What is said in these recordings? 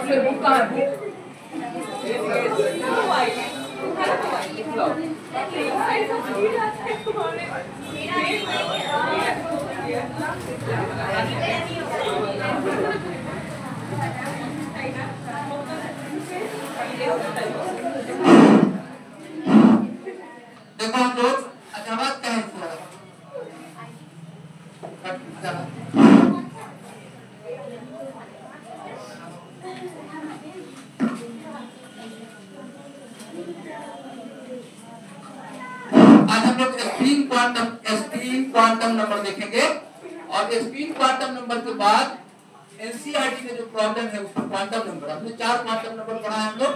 उसमें बुक कहाँ है? देखो हम लोग अच्छा बात कहें आज हम लोग स्पिन क्वांटम नंबर देखेंगे और स्पिन क्वांटम नंबर के बाद एनसीईआरटी में जो प्रॉब्लम है उसमें क्वांटम नंबर हमने 4 क्वांटम नंबर पढ़ा है हम लोग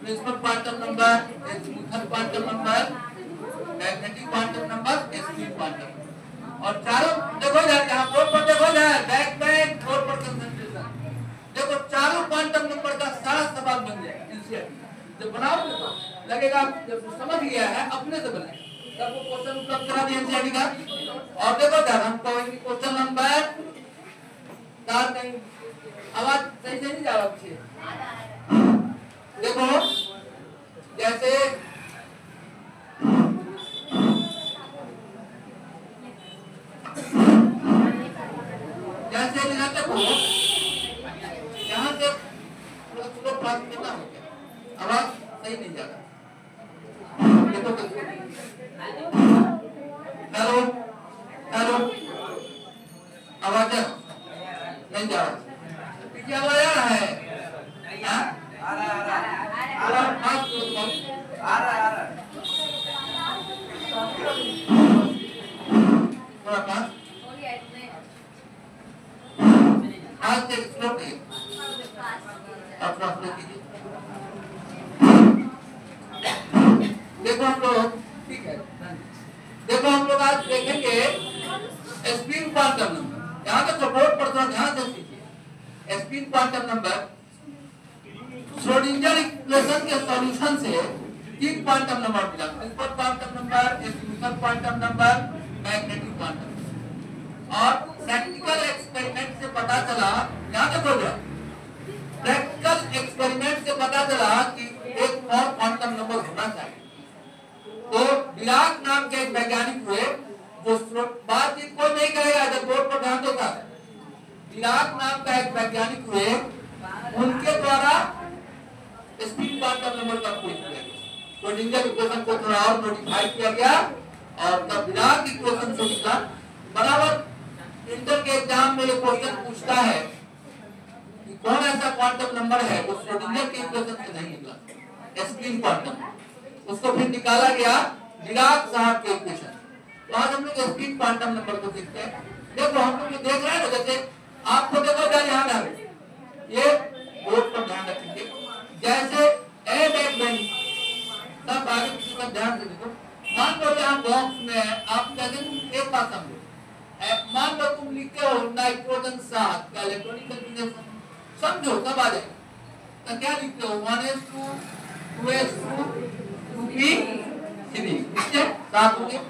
principal quantum number, azimuthal quantum number, magnetic quantum number, spin quantum और चारों देखो यार यहाँ बोर्ड पर देखो यार बैक बोर्ड पर कंसंट्रेशन देखो चारों क्वांटम नंबर का सारा सवाल बन जाएगा एनसीईआरटी जब बनाओगे तो लगेगा जब समझ गया है अपने से बनाए सबको क्वेश्चन उपलब्ध करा दिया एनसीईआरटी का और देखो यार हम कहेंगे क्वेश्चन नंबर 4 कहीं आवाज सही से नहीं जा रहा पीछे देखो जैसे लेते हो यहाँ से थोड़ा पास में ना हो गया आवाज सही नहीं जा रहा देखो हेलो हेलो आवाज नहीं जा रहा पीछे आवाज आ रहा है देखो हम लोग ठीक है देखो हम लोग आज देखेंगे स्पिन क्वांटम नंबर यहाँ तक बोर्ड पर थोड़ा ध्यान से सीखिए spin quantum number Schrodinger equation के सॉल्यूशन से 3 क्वांटम नंबर मिला principal quantum number, azimuthal quantum number, magnetic quantum और प्रैक्टिकल एक्सपेरिमेंट से पता चला यहाँ तक हो गया प्रैक्टिकल एक्सपेरिमेंट से पता चला कि एक और क्वांटम नंबर होना चाहिए तो डिराक नाम के एक वैज्ञानिक हुए जो बातचीत कोई नहीं करेगा जब बोर्ड पर ध्यान देता है डिराक नाम का एक वैज्ञानिक हुए उनके द्वारा स्पिन क्वांटम नंबर का खोज किया गया श्रोडिंगर इक्वेशन को थोड़ा और मॉडिफाई किया गया और तब डिराक इक्वेशन से निकला बराबर इंटर के एग्जाम में ये क्वेश्चन पूछता है कि कौन ऐसा क्वांटम नंबर है जो श्रोडिंगर के इक्वेशन से नहीं निकला स्पिन क्वांटम उसको फिर निकाला गया डिराक साहब के इक्वेशन तो आज हम लोग स्पिन क्वांटम नंबर को देखते हैं देखो हम लोग देख रहे हैं ना जैसे आपको देखो ध्यान है ये बोर्ड पर ध्यान रखेंगे जैसे ए बैक बेंड सब आगे पीछे सब ध्यान से देखो मान लो यहाँ बॉक्स में है आप कहते हैं एक बात समझो मान लो तुम लिखते हो नाइट्रोजन 7 का इलेक्ट्रॉनिक कॉन्फ़िगरेशन समझो तब आ जाएगा तो क्या लिखते हो 1s2 2s2 2p3 ठीक है 7 हो गए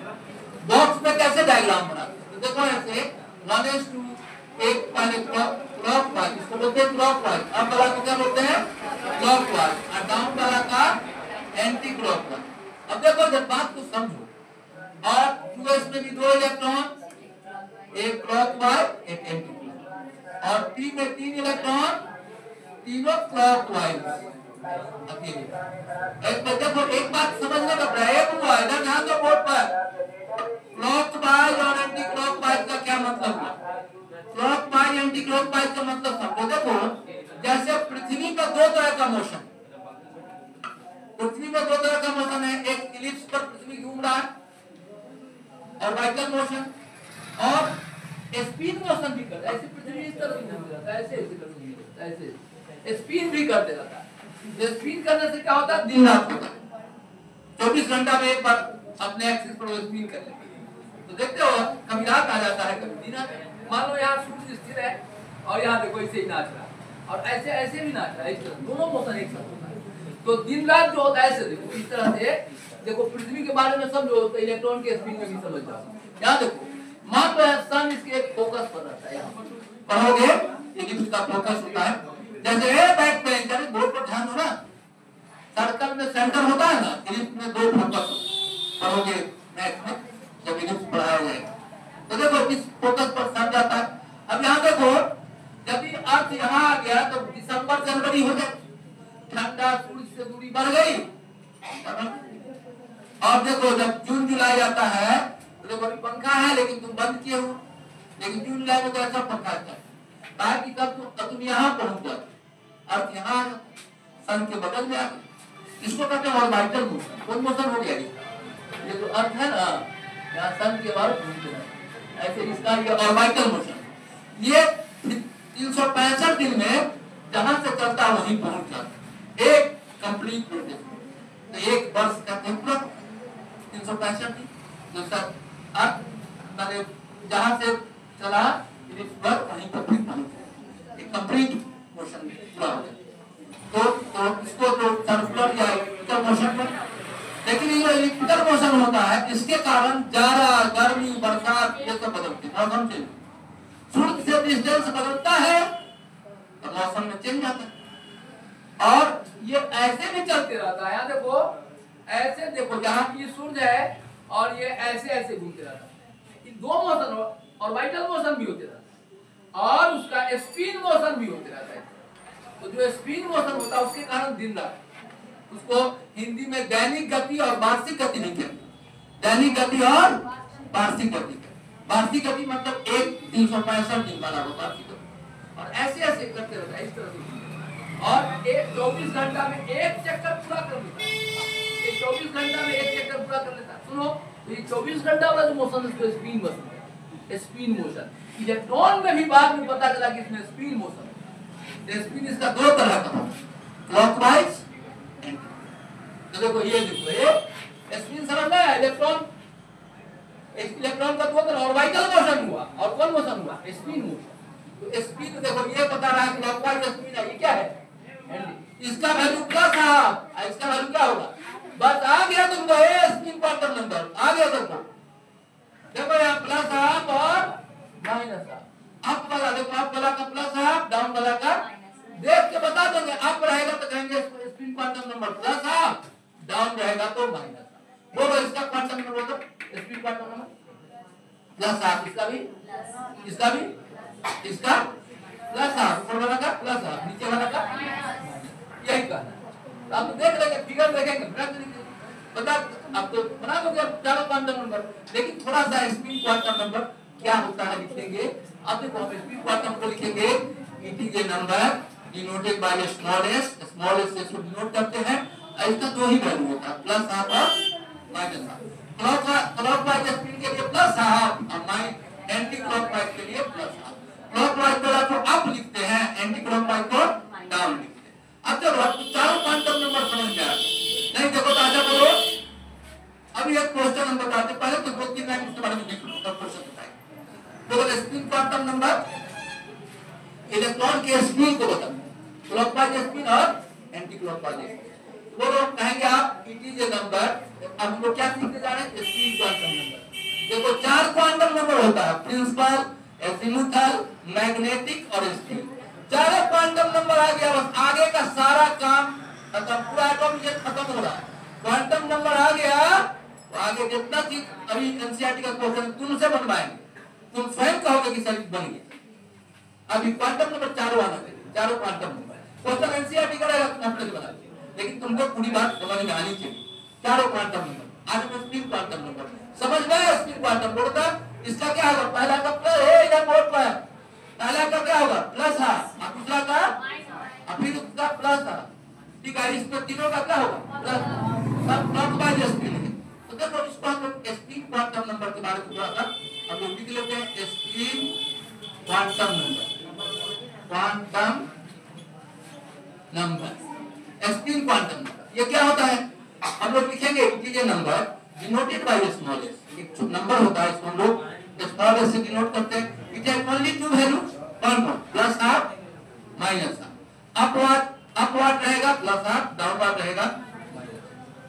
बॉक्स में कैसे डायग्राम बनाते हैं तो देखो ऐसे 1s2 एक पहले क्लॉकवाइज इसको बोलते हैं क्लॉकवाइज अब वाला को क्या बोलते हैं क्लॉकवाइज और डाउन वाला का एंटी क्लॉकवाइज अब देखो जब बात को समझो और 2s में भी 2 इलेक्ट्रॉन एक क्लॉकवाइज एक एंटी क्लॉकवाइज और p में 3 इलेक्ट्रॉन तीनों क्लॉकवाइज अकेले एक देखो एक बात समझने का प्रयास हुआ इधर ध्यान दो बोर्ड पर क्लॉकवाइज और एंटी क्लॉकवाइज का क्या मतलब है क्लॉकवाइज एंटी क्लॉकवाइज का मतलब समझो देखो जैसे पृथ्वी पर 2 तरह का मोशन पृथ्वी पर 2 तरह का मोशन है एक इलिप्स पर पृथ्वी घूम रहा है और वाइकल मोशन और स्पिन मोशन भी करता है ऐसे पृथ्वी इस तरह से घूम जाता है ऐसे ऐसे स्पिन भी करते रहता है स्पिन करने से क्या होता है दिन रात होता है 24 घंटा में एक बार अपने एक्सिस पर स्पिन कर लेते हैं तो देखते हो कभी रात आ जाता है कभी दिन आता है मान लो यहाँ सूर्य स्थिर है और यहाँ देखो ऐसे ही नाच रहा है और ऐसे ऐसे भी नाच रहा है इस तरह दोनों मोशन एक साथ होता है तो दिन रात जो होता है ऐसे देखो इस तरह से देखो पृथ्वी के बारे में समझो तो इलेक्ट्रॉन के स्पिन में भी समझ जाओ यहाँ देखो मान लो सन इसके एक फोकस पर रहता है यहाँ पढ़ोगे इलिप्स का फोकस होता है जैसे कहते हैं बैक बेंच, अरे बोर्ड पर ध्यान दो ना, सर्कल में सेंटर होता है ना, इलिप्स में दो फोकस पढ़ोगे मैथ में जब इलिप्स पढ़ाया जाएगा, तो देखो इस फोकस पर सम जाता है। अब यहाँ देखो जब ये अर्थ यहाँ आ गया तो दिसंबर जनवरी हो गए, ठंडा सूर्य से दूरी बढ़ गई, और देखो जब जून जुलाई आता है तो देखो अभी पंखा है लेकिन तुम बंद किए हो, लेकिन जून जुलाई में तो ऐसा पंखा है ताकि तब तुम यहाँ पहुंच जाओ, अर्थ यहाँ सन के बगल में आ गए, इसको कहते हैं ऑर्बिटल मोशन। कौन मोशन हो गया ये जो अर्थ है ना यहाँ सन के बाद घूमते हैं, ऐसे इसका ये ऑर्बिटल मोशन। ये 365 दिन में जहां से चलता है वहीं पहुंच जाता है, एक कंप्लीट रोटेशन। तो एक वर्ष का पूरा 365 दिन जो सर अर्थ मैंने जहां से चला वहीं पर फिर पहुंच एक कंप्लीट मोशन पूरा हो जाए। तो इसको तो सर्कुलर या इलेक्ट्रिकल मोशन पर, लेकिन ये इलेक्ट्रिकल मोशन होता है इसके कारण जाड़ा गर्मी बरसात ये सब बदलते हैं, मौसम चेंज, सूर्य से डिस्टेंस बदलता है तो मौसम में चेंज आता है। और ये ऐसे भी चलते रहता है, यहाँ देखो ऐसे देखो जहाँ की सूर्य है और ये ऐसे ऐसे घूमते रहता है, दो मोशन ऑर्बिटल मोशन भी होते रहता है और उसका स्पिन मोशन भी होते रहता है। तो जो स्पिन मोशन होता है उसके कारण दिन रात, उसको हिंदी में दैनिक गति और वार्षिक गति नहीं कहते, दैनिक गति और वार्षिक गति। वार्षिक गति मतलब एक 365 दिन वाला वो वार्षिक गति, और ऐसे ऐसे करते रहता है इस तरह से, और एक 24 घंटा में एक चक्कर पूरा कर लेता है, 24 घंटा में एक चक्कर पूरा कर लेता है। सुनो तो ये 24 घंटा वाला जो मोशन है इसको स्पिन मोशन है, स्पिन मोशन। इलेक्ट्रॉन में भी बाद में पता चला कि इसमें स्पिन मोशन है। स्पिन इसका दो तरह का है, क्लॉकवाइज। तो देखो ये देखो ये स्पिन समझ में इलेक्ट्रॉन, इलेक्ट्रॉन का दो तरह ऑर्बिटल मोशन हुआ और कौन मोशन हुआ स्पिन मोशन। तो स्पिन देखो ये पता रहा कि क्लॉकवाइज स्पिन है, ये क्या है इसका वैल्यू प्लस है, इसका वैल्यू क्या होगा, बस आ गया तुमको ये स्पिन क्वांटम नंबर आ गया तुमको। देखो यहाँ प्लस हाफ और माइनस हाफ, अप वाला देखो अप वाला का प्लस हाफ, डाउन वाला का देख के बता देंगे, अप रहेगा तो कहेंगे spin quantum number plus half, down रहेगा तो माइनस हाफ। बोलो इसका क्वांटम नंबर बोलो, spin quantum number plus half, इसका भी इसका प्लस हाफ, ऊपर वाला का प्लस हाफ, नीचे वाला का यही कहना। तो आप देख लेंगे फिगर देखेंगे बता, आप तो बना दोगे चारों क्वांटम नंबर, लेकिन थोड़ा सा स्पिन क्वांटम नंबर क्या होता है लिखेंगे। अब देखो हम स्पिन क्वांटम को लिखेंगे it is a number denoted by small S से इसको डिनोट करते हैं, और इसका दो ही वैल्यू होता है प्लस हाफ और माइनस हाफ। क्लॉकवाइज स्पिन के लिए प्लस हाफ और एंटी क्लॉकवाइज के लिए प्लस हाफ। क्लॉकवाइज वाला को अप लिखते हैं, एंटी क्लॉकवाइज को डाउन लिखते हैं। अब जब चारों क्वांटम नंबर समझ में आ गए नहीं, देखो तो आजा बोलो। अभी एक क्वेश्चन हम बताते, पहले तो 2-3 लाइन इसके बारे में देख लो तब क्वेश्चन बताएंगे। तो स्पिन क्वांटम नंबर इलेक्ट्रॉन के स्पिन को बताओ, क्लॉकवाइज स्पिन और एंटी क्लॉकवाइज स्पिन। बोलो कहेंगे आप इट इज ए नंबर। अब हम लोग क्या सीखने जा रहे हैं, स्पिन क्वांटम नंबर। देखो 4 क्वांटम नंबर होता है, प्रिंसिपल, एजीमुथल, मैग्नेटिक और स्पिन। चारों क्वांटम नंबर आ गया, बस आगे का सारा काम खत्म, पूरा एटॉम ये खत्म हो रहा है। क्वांटम नंबर आ गया तो आगे जितना चीज अभी एनसीईआरटी का क्वेश्चन तुमसे बनवाएंगे, तुम स्वयं कहोगे कि सर बन गया। अभी क्वांटम नंबर चारों आना चाहिए, चारों क्वांटम नंबर क्वेश्चन एनसीईआरटी का रहेगा, तुम अपने बना लीजिए, लेकिन तुमको पूरी बात समझ में आनी चाहिए। चारों क्वांटम नंबर आज में स्पिन क्वांटम नंबर समझ में, स्पिन क्वांटम बोलता इसका क्या होगा, पहला का प्लस है इधर बोर्ड पर, पहला का क्या होगा प्लस हाफ, और दूसरा का फिर उसका प्लस हाफ, ठीक है। इस पर तीनों का क्या होगा प्लस, सब क्लॉकवाइज स्पिन है। तो देखो इसको हम लोग स्पिन क्वांटम नंबर के बारे में थोड़ा सा हम लोग लिख लेते हैं। Spin quantum number spin quantum number ये क्या होता है, हम लोग लिखेंगे it is a number denoted by small S. एक नंबर होता है इसको हम लोग स्मॉल एस से डिनोट करते हैं। It has only 2 values, plus half minus half. Upward रहेगा प्लस हाफ, डाउनवर्ड रहेगा,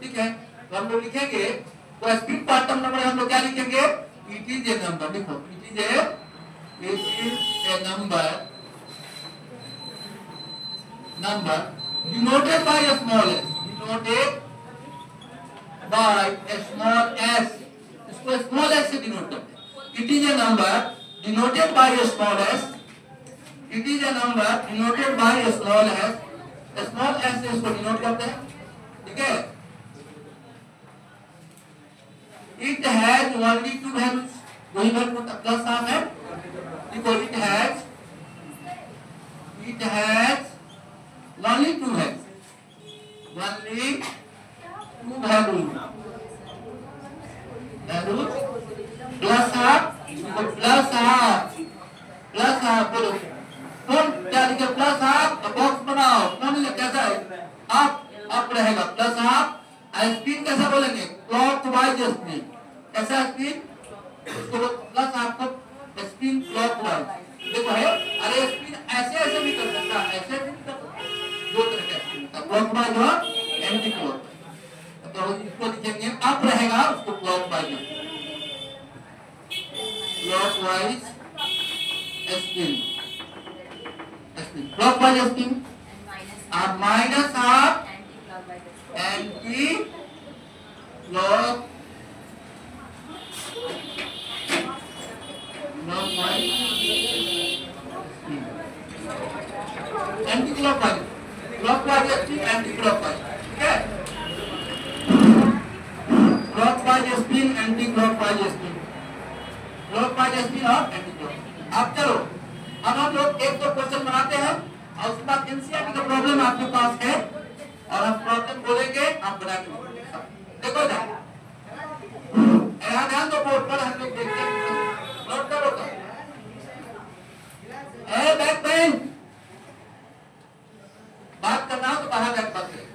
ठीक है। तो हम लोग लिखेंगे तो स्पिन क्वांटम नंबर हम लोग क्या लिखेंगे, इट इज ए नंबर, लिखो it is a number number denoted by a small s, denoted by a small s, इसको small s से डिनोट करते हैं। It is a number denoted by a small s, it is a number denoted by a small s, small s से इसको denote करते हैं, ठीक है। It has only two values, वही वैल्यू प्लस साइन है, देखो it has only two values, only two values, plus half, plus half बोलो कौन क्या लिखे, प्लस हाफ, बॉक्स बनाओ कौन लिखे, कैसा है आप रहेगा प्लस हाफ, स्पिन कैसा बोलेंगे, क्लॉकवाइज स्पिन, कैसा स्पिन, इसको प्लस हाफ को स्पिन क्लॉकवाइज, देखो है, अरे स्पिन ऐसे भी कर सकता है, ऐसे भी कर सकता है, दो तरह के स्पिन, क्लॉकवाइज और एंटी क्लॉकवाइज, तो इसको लिखेंगे अप रहेगा उसको क्लॉकवाइज स्पिन, क्लॉकवाइज स्पिन, आप minus half anti clock anti clockwise, clockwise spin anti clockwise, ठीक है, clockwise spin anti clockwise spin, clockwise spin और एंटी क्लॉकवाइज। अब चलो अब हम लोग एक दो क्वेश्चन बनाते हैं और उसके बाद एनसीईआरटी का प्रॉब्लम आपके पास है और हम प्रॉब्लम बोलेंगे, आप बना के देखो यहाँ ध्यान दो, बोर्ड पर हम लोग देखते हैं, नोट करो तो बैक पेन बात करना हो तो बाहर बैक बात करें।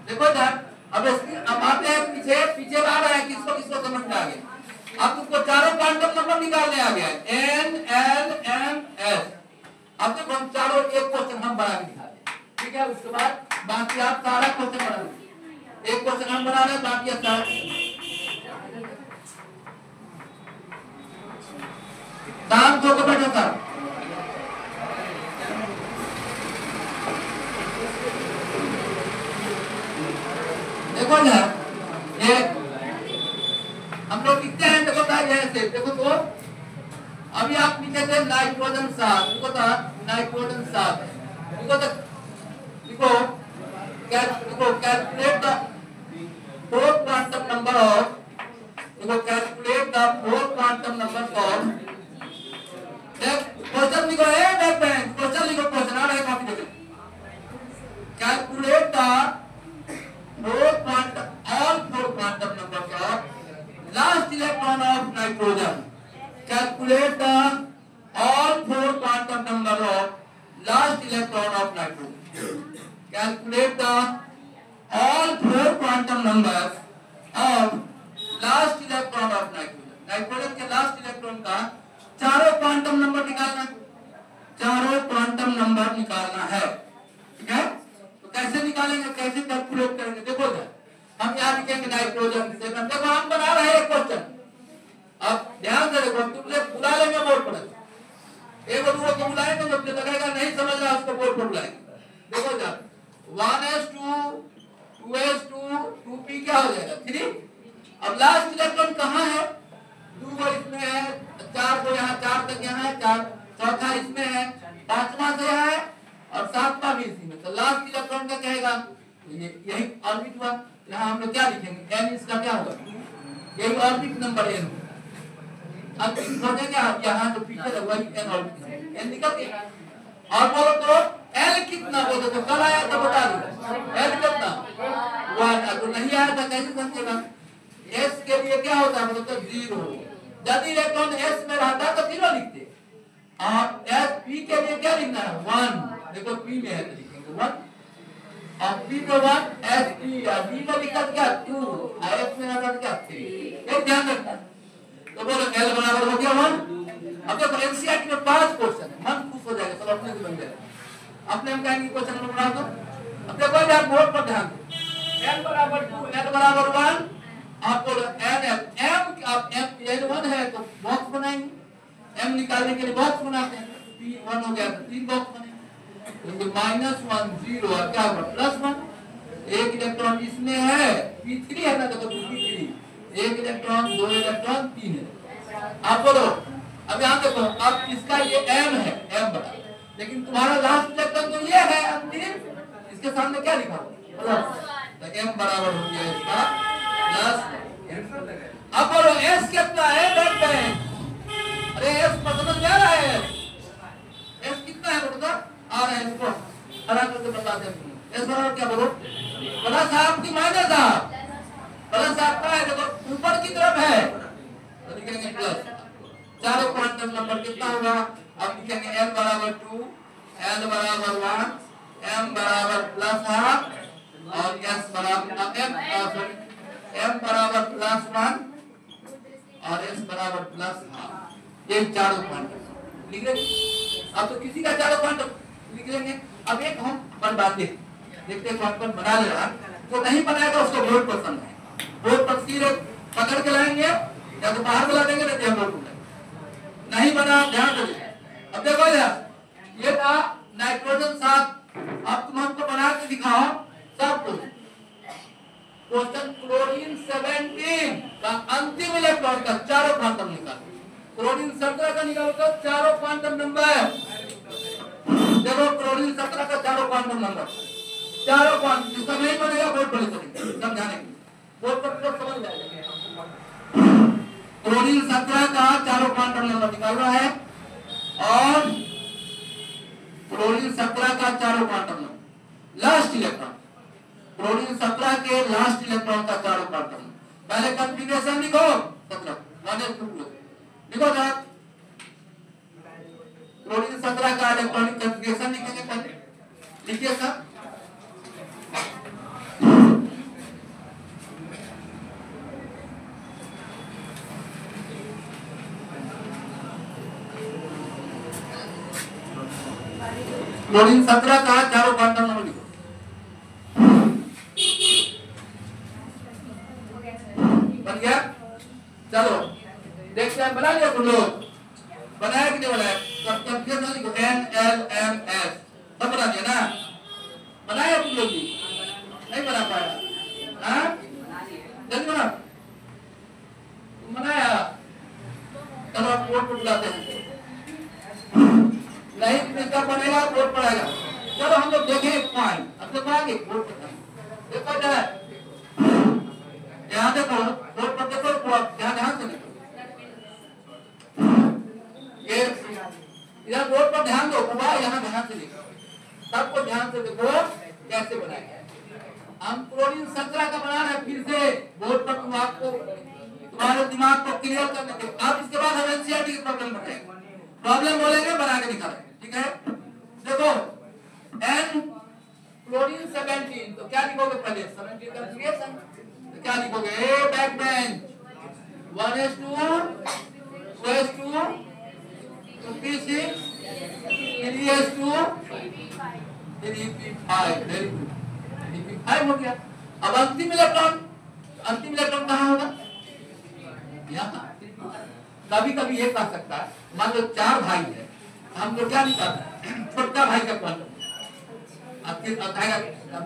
देखो ध्यान, अब आते हैं पीछे आ रहा है, किसको समझ में आ गया, अब तुमको चारों क्वांटम नंबर निकालने आ गया है, n l m s, अब देखो हम चारों एक क्वेश्चन हम बना के दिखाते हैं, ठीक है, उसके बाद बाकी आप सारा क्वेश्चन बना लो, एक क्वेश्चन हम बना रहे हैं, बाकी आप सारा काम को बैठो सर, देखो ना ये हम लोग लिखते हैं, देखो ऐसे देखो तो अभी आप नीचे से नाइट्रोजन 7, देखो तो नाइट्रोजन 7 है, देखो calculate the fourth quantum number of, देखो calculate the fourth quantum number of, question लिखो है, क्वेश्चन लिखो, क्वेश्चन आ रहा है कॉपी देखो, calculate the all four quantum numbers of last electron of nitrogen, calculate the all four quantum numbers of last electron of nitrogen, calculate the all four quantum numbers of last electron of nitrogen, nitrogen के last electron का चारों quantum number निकालना, चारों quantum number निकालना है, ठीक है, कैसे निकालेंगे, कैसे कैलकुलेट करेंगे, देखो हम यहाँ लिखेंगे नाइट्रोजन 7, देखो हम बना रहे हैं क्वेश्चन, अब ध्यान से देखो, तुमने बुला लेंगे बोर्ड पर, एक दूसरे को बुलाएंगे, जब लगेगा नहीं समझ रहा उसको बोर्ड पर बुलाएंगे, देखो जा 1s2 2s2 2p क्या हो जाएगा 3, अब लास्ट इलेक्ट्रॉन कहाँ है, 2 को इसमें है, 4 को यहाँ, 4 तक यहाँ है, 4 चौथा इसमें है, 5वां से यहाँ है और 7वां भी इसी में, तो लास्ट इलेक्ट्रॉन का कहेगा यही ऑर्बिट हुआ, यहाँ हम लोग क्या लिखेंगे, n इसका क्या होगा, यही ऑर्बिट नंबर n, अब सोचेंगे आप यहाँ जो पीछे लगा वही n ऑर्बिट n निकल गया, और बोलो तो l कितना, बोलो तो कल आया था बता दो, l कितना 1, अगर नहीं आया था कैसे समझेगा, s के लिए क्या होता है, बोलो तो 0, यदि इलेक्ट्रॉन s में रहता तो 0 लिखते, और s p के लिए क्या लिखना है 1, देखो p में है तो लिखेंगे 1, और p पे 1 s p, b में लिखा क्या 2, s में रहता क्या 3, ये ध्यान रखना, तो बोलो l बराबर हो गया 1, अब देखो एनसीईआरटी में 5 क्वेश्चन है, मन खुश हो जाएगा, सब अपने से बन जाएगा, अपने हम कहेंगे क्वेश्चन नंबर बना दो, अब देखो यार बोर्ड पर ध्यान दो, n बराबर 2, l बराबर 1, आप बोलो n m अब m n1 है तो बॉक्स बनाएंगे, m निकालने के लिए बॉक्स बनाते हैं, p1 हो गया तो 3 बॉक्स बने, तो -1 0 और क्या होगा +1, एक इलेक्ट्रॉन इसमें है p3 है ना, तो p3 एक इलेक्ट्रॉन 2 इलेक्ट्रॉन 3 है। आप बोलो अब यहाँ देखो, अब इसका ये m है, m बड़ा, लेकिन तुम्हारा लास्ट इलेक्ट्रॉन तो ये है अंतिम, इसके सामने क्या लिखा होगा, तो m बराबर हो गया इसका प्लस। अब बोलो s कितना है बैक बैंक, अरे s समझ में आ रहा है, s कितना है बोलो आ रहा है, इसको हरा करके बताते हैं। s बराबर क्या बोलो, प्लस हाफ की माइनस हाफ, प्लस हाफ का है देखो ऊपर की तरफ है तो लिखेंगे प्लस, चारों क्वांटम नंबर कितना होगा, अब लिखेंगे n बराबर 2, l बराबर 1, m बराबर प्लस हाफ और s बराबर m बराबर प्लस 1 और s बराबर प्लस हाफ, ये चारों क्वांटम लिख लेंगे। अब तो किसी का चारों क्वांटम लिख लेंगे। अब एक हम बनवाते देखते क्वांटम बना ले रहा, जो नहीं बनाएगा उसको बोर्ड पर समझ है, बोर्ड पर सीधे पकड़ के लाएंगे या तो बाहर बुला देंगे नहीं बोर्ड पर नहीं बना, ध्यान दो। अब देखो यार ये था नाइट्रोजन 7, अब तुम हमको बना के दिखाओ सब कुछ। क्वेश्चन क्लोरीन 17 का अंतिम इलेक्ट्रॉन का चारों क्वांटम निकालो, क्लोरीन 17 का निकालो तो चारों क्वांटम नंबर, देखो क्लोरीन 17 का चारों क्वांटम नंबर, चारों क्वांटम जिसका नहीं बनेगा बोर्ड पर लिखेंगे, समझाने के बोर्ड पर समझ जाएगा। क्लोरीन 17 का चारों क्वांटम नंबर निकालना है और क्लोरीन 17 का चारों quantum number last electron, chlorine 17 के लास्ट इलेक्ट्रॉन का चारों क्वांटम नंबर, पहले कॉन्फ़िगरेशन लिखो 17 लिखो जरा, क्लोरीन 17 का इलेक्ट्रॉनिक कॉन्फ़िगरेशन लिखेंगे पहले, लिखिए सर। क्लोरीन 17 का चारों क्वांटम नंबर लिखो, बन गया। चलो देखते हैं बना लिया तुम लोग, बनाया कि नहीं बनाया, सब कॉन्फ़िगरेशन लिखो n l m s, सब बना दिया ना, बनाया तुम लोग भी नहीं बना पाया, हाँ जल्दी बना, तुम बनाया, चलो बोर्ड पर बुलाते हैं, नहीं इसका बनेगा बोर्ड पर आएगा। चलो हम लोग देखें एक पॉइंट, अब देखो आगे बोर्ड पर देखो जाए, यहाँ देखो बोर्ड पर देखो, ध्यान ध्यान से देखो, ये इधर बोर्ड पर ध्यान दो, पूरा यहाँ ध्यान से देखो, सबको ध्यान से देखो कैसे बनाएंगे। हम क्लोरीन 17 का बना रहे हैं फिर से बोर्ड पर, तुम आपको तुम्हारे दिमाग को क्लियर करने के, अब इसके बाद हम एनसीईआरटी की प्रॉब्लम बताएंगे, प्रॉब्लम बोलेंगे बना के दिखा रहे हैं, ठीक है। देखो n क्लोरीन 17, तो क्या लिखोगे पहले 17 कॉन्फ़िगरेशन, तो क्या लिखोगे a back bench 1s2 2s2 2p6 3s2 3p5, very good, 3p5 हो गया। अब अंतिम इलेक्ट्रॉन कहाँ होगा, यहाँ। कभी कभी ये कह सकता है, मान लो 4 भाई है, हम तो क्या निकालते हैं छोटा भाई का क्वांटम,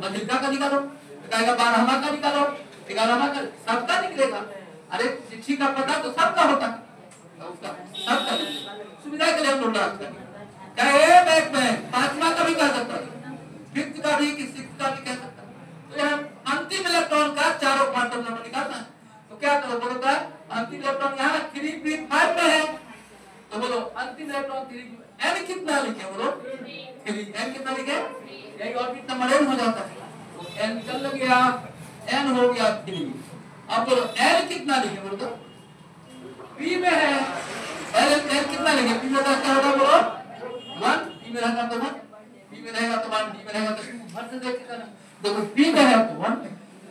मझिलका का निकालो, कहेगा 12वां का निकालो, 11वां का, सबका निकलेगा। अरे चिट्ठी का पता तो सबका होता है, उसका सबका सुविधा के लिए हम लोग रखते हैं, चाहे बैक में 5वां का भी कह सकता है, 5th का भी, 6th का भी कह सकता है। तो यहाँ अंतिम इलेक्ट्रॉन का चारों क्वांटम नंबर निकालना है, तो क्या करो बोलो, का अंतिम इलेक्ट्रॉन यहाँ 3p5 में है, तो बोलो अंतिम इलेक्ट्रॉन 3, n कितना लिखे बोलो 3, n कितना लिखे, यही ऑर्बिट नंबर n हो जाता है, तो n निकल गया, n हो गया 3। अब बोलो l कितना लिखे बोलो, तो p में है, l कितना लिखे, p में क्या होगा बोलो 1, p में रहेगा तो 1, p में रहेगा तो 1, d में रहेगा तो 2, हर से देखिए ना, देखो p में है तो 1,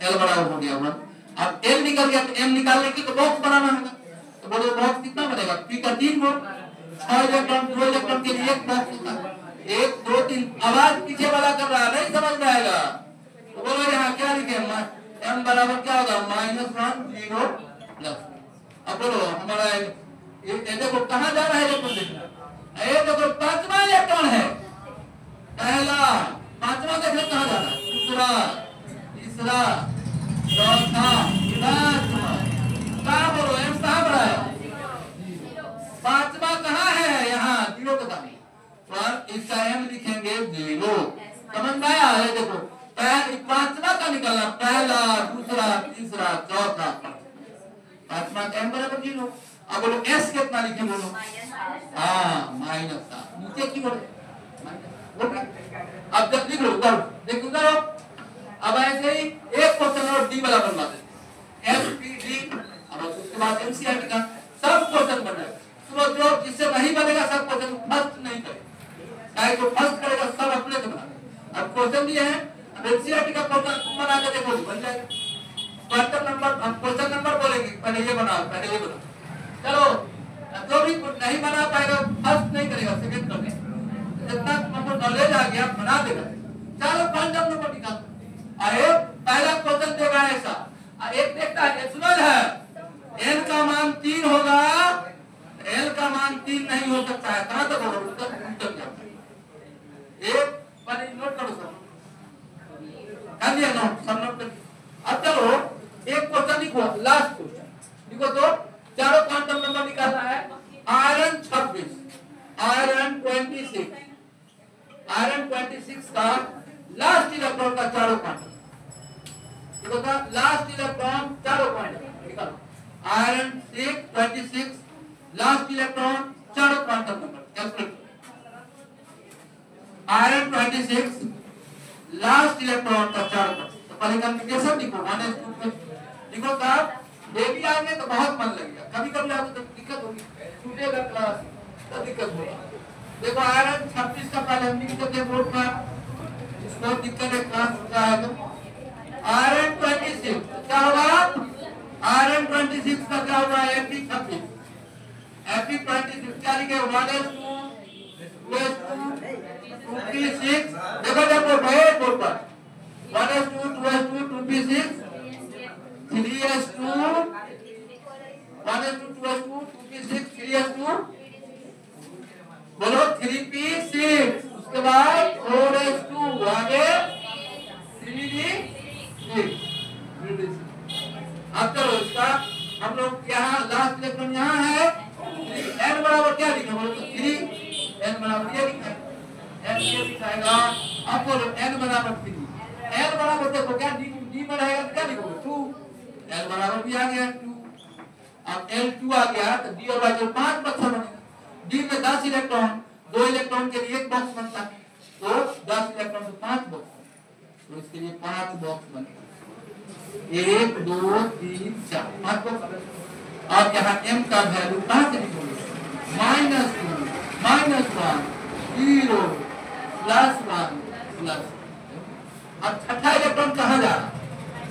l बराबर हो गया 1। अब l निकल गया तो m निकालने की तो बॉक्स बनाना होगा, तो बोलो बॉक्स कितना बनेगा, p का 3 बॉक्स, 6 इलेक्ट्रॉन 2 इलेक्ट्रॉन के लिए एक बॉक्स होता है, 1 2 3, आवाज पीछे वाला कर रहा है, नहीं समझ में आएगा, तो बोलो यहाँ क्या लिखे, m बराबर क्या होगा -1 0 प्लस। अब बोलो हमारा ये देखो कहाँ जा रहा है इलेक्ट्रॉन देखना। ये देखो पांचवा इलेक्ट्रॉन है, पहला पांचवा देखो कहाँ जा रहा है, दूसरा तीसरा चौथा पांचवा। कहाँ बोलो एम कहाँ बड़ा है, पांचवा कहाँ है, यहाँ जीरो के सामने पर इसका एम लिखेंगे जीरो। समझ में आया है? देखो पांचवा का निकालना, पहला दूसरा तीसरा चौथा पांचवा का एम बराबर जीरो। अब बोलो एस कितना लिखे बोलो, हाँ माइनस, नीचे की बोले अब जब लिख लो उधर देखो उधर। अब ऐसे ही एक क्वेश्चन और डी वाला बनवा देते एफ पी डी। अब उसके बाद एमसीआरटी का सब क्वेश्चन बन जाएगा। सुनो जो जिससे नहीं बनेगा सब क्वेश्चन फर्स्ट नहीं करेगा, चाहे जो फर्स्ट करेगा सब अपने से बना। अब क्वेश्चन दिए हैं, एमसीआरटी का क्वेश्चन बना के देखो बन जाएगा। क्वेश्चन नंबर हम क्वेश्चन नंबर बोलेंगे, पहले ये बनाओ पहले ये बनाओ। चलो जो भी नहीं बना पाएगा फर्स्ट नहीं करेगा सेकंड कर देगा। जितना तुमको नॉलेज आ गया बना देगा। चलो क्वांटम नंबर निकाल। अरे पहला क्वेश्चन देगा ऐसा, एक देखता है एक्सनल है, एन का मान 3 होगा, एल का मान 3 नहीं हो सकता है। कहां तक होगा उत्तर क्या एक पर नोट करो सब, कर दिया नोट सब नोट कर। अब चलो एक क्वेश्चन लिखो, लास्ट क्वेश्चन लिखो। तो चारों क्वांटम नंबर निकालना है। आयरन 26, आयरन 26, आयरन 26 का लास्ट इलेक्ट्रॉन का चारों क्वांटम देखो का लास्ट इलेक्ट्रॉन चारों क्वांटम निकालो। आयरन 26 लास्ट इलेक्ट्रॉन चारों quantum number calculate. Iron 26 last electron का चारों क्वांटम। तो पहले कंप्यूटेशन लिखो 1s2 लिखो साहब। बेबी आएंगे तो बहुत मन लगेगा, कभी कभी आपको दिक्कत होगी, छूटेगा क्लास तो दिक्कत होगा। देखो आयरन 26 का पहले हम लिख देते हैं बोर्ड पर, इसको दिक्कत है क्लास का है। तो आयरन 26 क्या होगा, आयरन 26 का क्या होगा, Fe26, Fe26 क्या लिखे 1s2 2s2 2p6। देखो देखो बोर्ड पर 1s2 2s2 2p6 3s2 1s2 2s2 2p6 3s2 बोलो 3p6। उसके बाद 4s2 आगे 3d6। अब चलो इसका हम लोग यहाँ लास्ट इलेक्ट्रॉन यहाँ है, n बराबर क्या लिखा बोलो तो 3, n बराबर ये लिखा है, n ये लिखाएगा। अब बोलो n बराबर 3, n बराबर देखो क्या d में रहेगा तो क्या लिखोगे 2, l बराबर भी आ गया 2। अब l2 आ गया तो d और y जो 5 बक्सा बनेगा। d में 10 इलेक्ट्रॉन, 2 इलेक्ट्रॉन के लिए 1 बॉक्स बनता है, तो 10 इलेक्ट्रॉन से 5 बॉक्स, तो इसके लिए 5 बॉक्स बनेगा। 1 2 3 4 5 बॉक्स। अब यहाँ m का वैल्यू कहाँ से निकालोगे, -2 -1 0 +1 प्लस। अब छठा इलेक्ट्रॉन कहाँ जा रहा,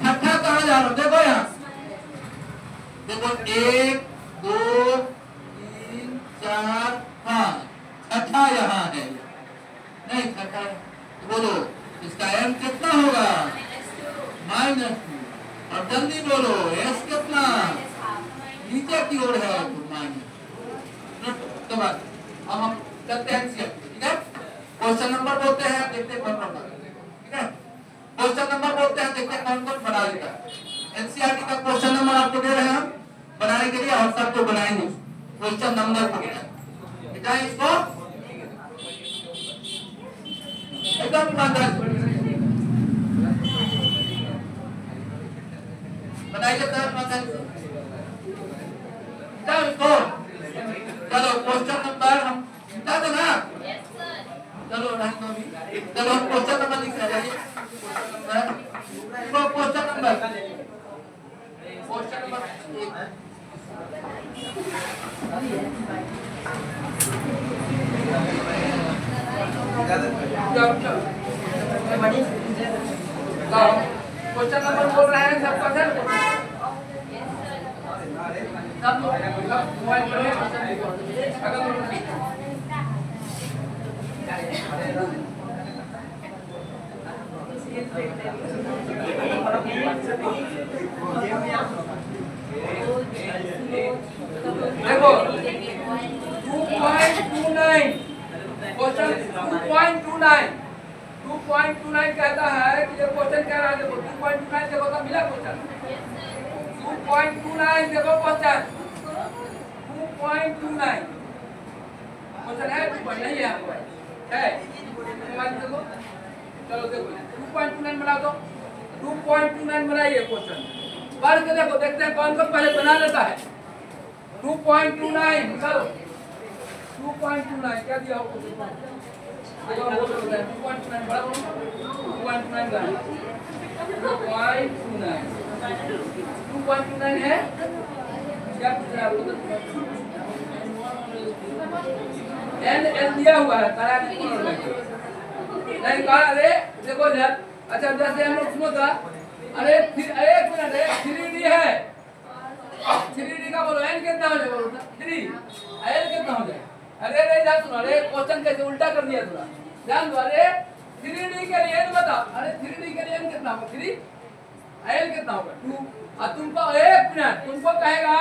छठा कहाँ जा रहा देखो यहाँ, देखो 1 2 3 4 5 छठा यहाँ है, नहीं छठा तो बोलो इसका m कितना होगा -2। और जल्दी बोलो s कितना, नीचे की ओर है तो माइनस। तो बाद अब हम करते हैं ठीक है। क्वेश्चन नंबर बोलते हैं, देखते हैं कौन कौन ठीक है। क्वेश्चन नंबर बोलते हैं, देखते हैं कौन कौन बना लेता है। एनसीईआरटी का क्वेश्चन नंबर आपको दे रहे हैं हम बनाने के लिए, और सबको बनाएंगे क्वेश्चन नंबर को बेटा इसको एकदम ईमानदारी बनाइए सर ईमानदारी इसको। चलो क्वेश्चन नंबर हम बता दो ना, चलो चलो क्वेश्चन नंबर लिख रहे हैं, क्वेश्चन नंबर क्वेश्चन नंबर बोल रहे हैं सबका सर, सब मोबाइल पर देखो 2.29 क्वेश्चन 2.29 कहता है कि ये क्वेश्चन कह रहा है। देखो 2.29 देखो तो मिला क्वेश्चन 2.29 देखो क्वेश्चन 2.29 क्वेश्चन है 2. नहीं है आपको है मोबाइल देखो। चलो देखो 2.29 बना दो 2.29 बनाइए क्वेश्चन पढ़ के देखो देखते हैं कौन कौन पहले बना लेता है। 2.29 चलो 2.29 क्या दिया होगा 2.29 बड़ा 2.29 है क्या पूछ रहा है एन एल दिया हुआ है करा नहीं कहा। अरे देखो यार अच्छा जैसे हम लोग सुनो था अरे फिर एक मिनट है 3D है 3D का बोलो एन कितना हो जाएगा बोलो 3 एल कितना हो जाएगा। अरे नहीं जान सुनो अरे क्वेश्चन कैसे उल्टा कर दिया थोड़ा जान दो। अरे 3D के लिए एन बता अरे 3D के लिए एन कितना होगा 3 एल कितना होगा 2 और तुमको एक मिनट तुमको कहेगा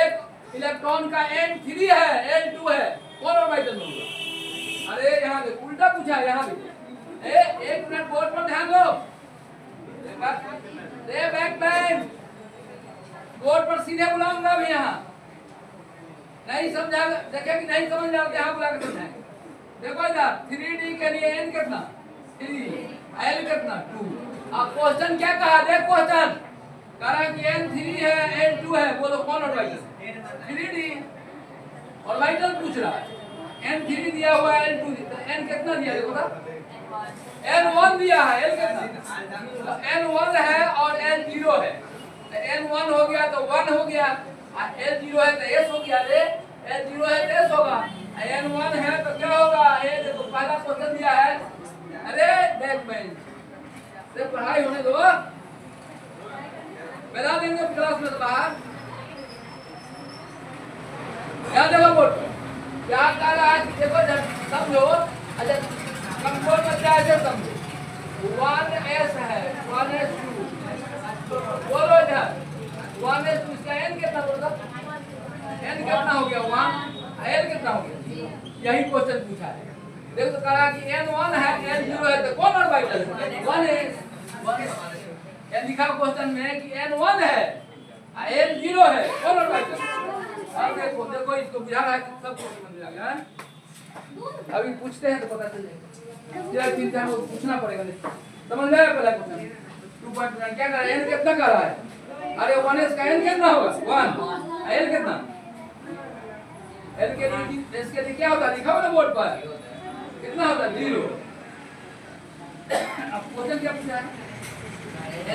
एक इलेक्ट्रॉन का एन 3 है एल 2 है कौन ऑर्बिटल में होगा। अरे यहाँ देखो उल्टा पूछा है यहाँ देखो एक मिनट बोर्ड पर ध्यान दो बैक पेन बोर्ड पर सीधे बुलाऊंगा अभी यहाँ नहीं समझा देखे कि नहीं समझ जाओ यहाँ बुला के समझाएंगे। देखो इधर 3D के लिए एन कितना 3 एल कितना 2 अब क्वेश्चन क्या कहा देख क्वेश्चन कह रहा है कि एन 3 है एल 2 है बोलो कौन ऑर्बिटल 3D ऑर्बिटल पूछ रहा है एन 3 दिया हुआ है एल 2 एन कितना दिया देखो ना एन 1 दिया है एल कितना एन 1 है और एल 0 है एन 1 हो गया तो 1 हो गया एल 0 है तो एस हो गया रे एल 0 है तो एस होगा एन 1 है तो क्या होगा ये देखो पहला क्वेश्चन दिया है। अरे बैक बेंच से पढ़ाई होने दो बता देंगे क्लास में बाहर क्या देखो बोर्ड क्या कह रहा है देखो समझो अच्छा कंट्रोल में क्या है समझो 1s है 1s 2 बोलो इधर 1s 2 इसका n कितना बोलो n कितना हो गया 1 l कितना हो गया यही क्वेश्चन पूछा है। देखो तो कहा कि n1 है n0 है तो कौन ऑर्बिटल है 1s ये लिखा क्वेश्चन में कि n1 है n0 है कौन ऑर्बिटल। अब देखो देखो इसको बुझा रहा है सब कुछ समझ आ गया अभी पूछते हैं तो पता चल जाएगा यार 3-4 को पूछना पड़ेगा समझ में आया पहला क्वेश्चन 2.9 क्या कर रहा है n कितना कर रहा है। अरे 1s का n कितना होगा 1 l कितना l के लिए इसके लिए क्या होता है लिखा हुआ ना बोर्ड पर कितना होता है 0। अब क्वेश्चन क्या पूछा है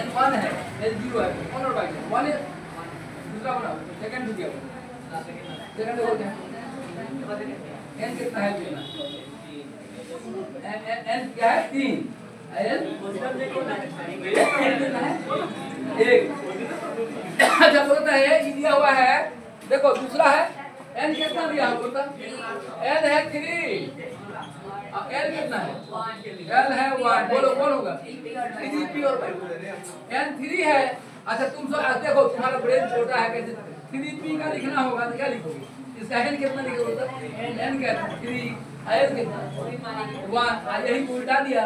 n1 है l0 है कौन ऑर्बिटल 1 है दूसरा बनाओ सेकंड भी दिया सेकंड हो गया n कितना है n क्या है 3 l एक अच्छा बोलता है ये दिया हुआ है देखो दूसरा है n कितना दिया है बोलता n है 3 l कितना है l है 1 बोलो कौन होगा 3p और n 3 है। अच्छा तुम सब देखो तुम्हारा ब्रेन छोटा है कैसे 3p का लिखना होगा तो क्या लिखोगे इसका n कितना लिखोगे n क्या 3 l कितना 1 यही उल्टा दिया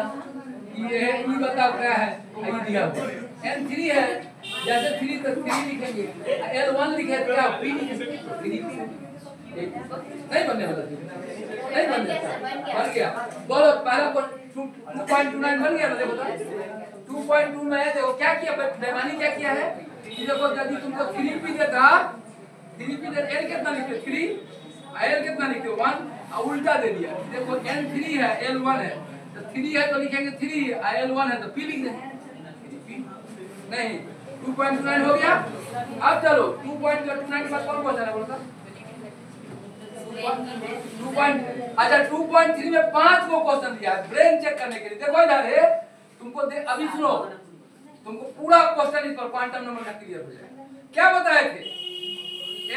ये बताओ क्या है ये दिया हुआ n 3 है जैसे 3 तो 3 लिखेंगे l 1 लिखे तो क्या p नहीं बनने वाला नहीं बनने बन गया बोलो पहला 2.29 बन गया ना देखो 2.2 में देखो क्या किया बेईमानी क्या किया है देखो यदि तुमको 3p देता 3p दे l कितना लिखते 3 l कितना लिखते 1 और उल्टा दे दिया देखो n 3 है l 1 है तो 3 है तो लिखेंगे 3 l 1 है तो p लिख देंगे नहीं 2.29 हो गया। अब चलो 2.29 के बाद कौन क्वेश्चन है बोलता 2. अच्छा 2.3 में 5 को क्वेश्चन दिया ब्रेन चेक करने के लिए देखो इधर है तुमको अभी सुनो तुमको पूरा क्वेश्चन इस पर क्वांटम नंबर का क्लियर हो जाएगा। क्या बताए थे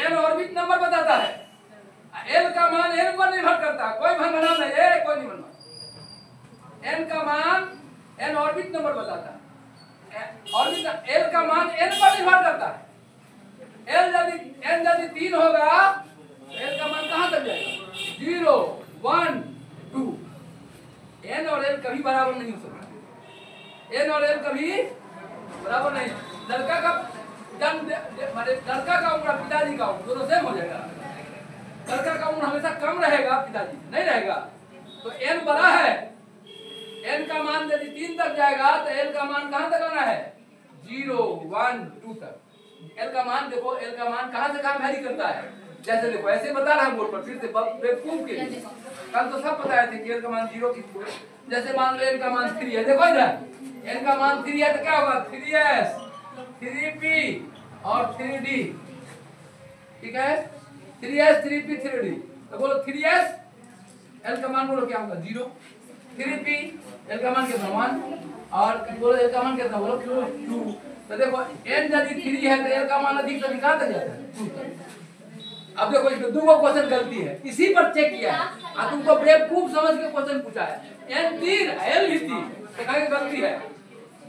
n ऑर्बिट नंबर बताता है l का मान n पर निर्भर करता है कोई भनभना नहीं है कोई नहीं भनभना n का मान n ऑर्बिट नंबर बताता है ऑर्बिट l का मान n पर निर्भर करता है n यदि यदि 3 होगा तो एल का मान कहां तक जाएगा? 0 1 2। एन और एल कभी बराबर नहीं हो सकता। एन और एल कभी बराबर नहीं। लड़का का जन्म लड़का का उम्र पिताजी का उम्र दोनों सेम हो जाएगा। लड़का का उम्र हमेशा कम रहेगा, पिताजी नहीं रहेगा। तो एन बड़ा है, एन का मान यदि 3 तक जाएगा तो एल का मान कहां तक आना है? 0 1 2 तक। एल का मान देखो, एल का मान कहां से कहां वैरी करता है। जैसे देखो ऐसे बता रहा है बोर्ड पर, फिर से बेवकूफ के लिए। कल तो सब बताए थे कि एल का मान 0 की। जैसे मान लो एल का मान 3 है, देखो इधर एल का मान 3 है तो क्या होगा? 3s 3p और 3d। ठीक है, 3s 3p 3d। तो बोलो 3s एल का मान बोलो क्या होगा? 0। 3p एल का मान कितना? 1 और बोलो एल का मान कितना? बोलो 2। तो देखो n यदि 3 है तो एल का मान अधिक से कहां तक जाता है? 2 तक। अब देखो इसमें दो क्वेश्चन गलती है, इसी पर चेक किया है और तुमको बेवकूफ समझ के क्वेश्चन पूछा है। n 3 एल भी 3 तो कहीं गलती है।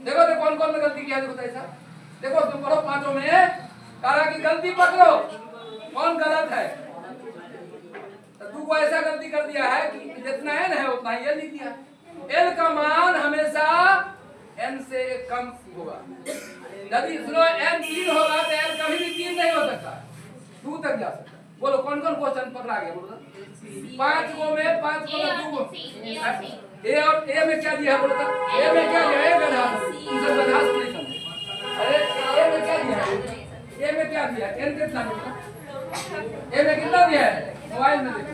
देखो तो कौन कौन में गलती किया है, देखो ऐसा देखो तुम पढ़ो पांचों में तारा की गलती पकड़ो कौन गलत है। तो तू को ऐसा गलती कर दिया है कि जितना n है उतना ही एल लिख दिया। एल का मान हमेशा n से कम होगा। यदि सुनो n 3 होगा तो एल कभी भी 3 नहीं हो सकता, 2 तक जा सकता। बोलो कौन कौन क्वेश्चन पकड़ा गया? बोलो 5 को में 5 को में 2 को ए और ए में क्या दिया है? बोलो तो ए में क्या दिया है? गधा इसे गधा से नहीं समझे। अरे ए में क्या दिया है? ए में क्या दिया है? n कितना बोलता? ए में कितना दिया है? मोबाइल में देखो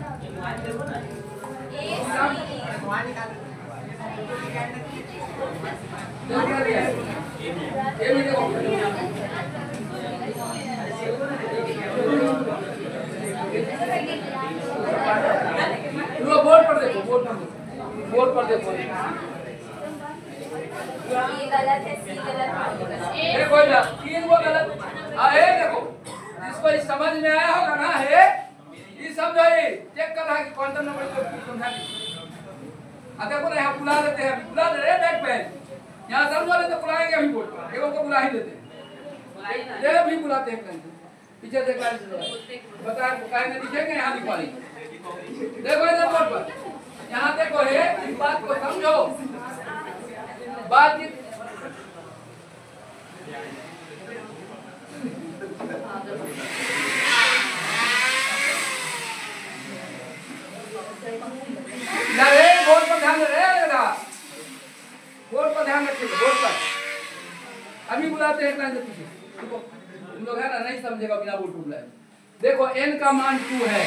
क्या दिया है? ए में देखो बोर्ड पर देखो, बोर्ड पर देखो। ये गलत है, सी गलत है। देखो इधर 3 वो गलत। ए देखो जिसको इस समझ में आया होगा ना है ये समझो, ये चेक कर रहा है कि क्वांटम नंबर को समझा नहीं। देखो ना यहाँ बुला लेते हैं, बुला ले रहे बैक पे यहाँ समझो ले तो बुलाएंगे अभी बोर्ड पर, एगो को बुला ही लेते हैं। ये भी बुलाते हैं कहीं पीछे से गाड़ी बता कहेंगे लिखेंगे यहाँ लिखवा लेंगे। देखो इधर बोर्ड पर यहाँ देखो है, इस बात को समझो। बातचीत बोर्ड पर ध्यान रहे, बोर्ड पर ध्यान रखिएगा। बोर्ड पर अभी बुलाते हैं क्लास पीछे, तुम लोग है ना नहीं समझेगा बिना बोर्ड बुलाए। देखो n का मान 2 है।